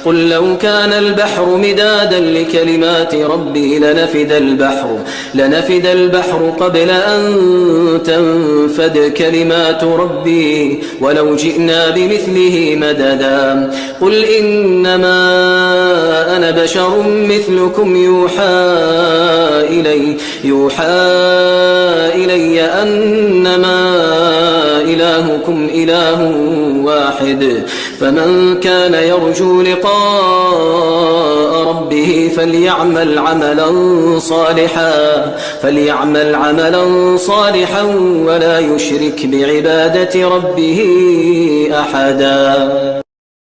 قل لو كان البحر مدادا لكلمات ربي لنفد البحر قبل أن تنفد كلمات ربي ولو جئنا بمثله مددا قل إنما أنا بشر مثلكم يوحى إلي أنما إلهكم إله واحد فمن كان يرجو لقاء ربه فليعمل عملا صالحا ولا يشرك بعبادة ربه أحدا.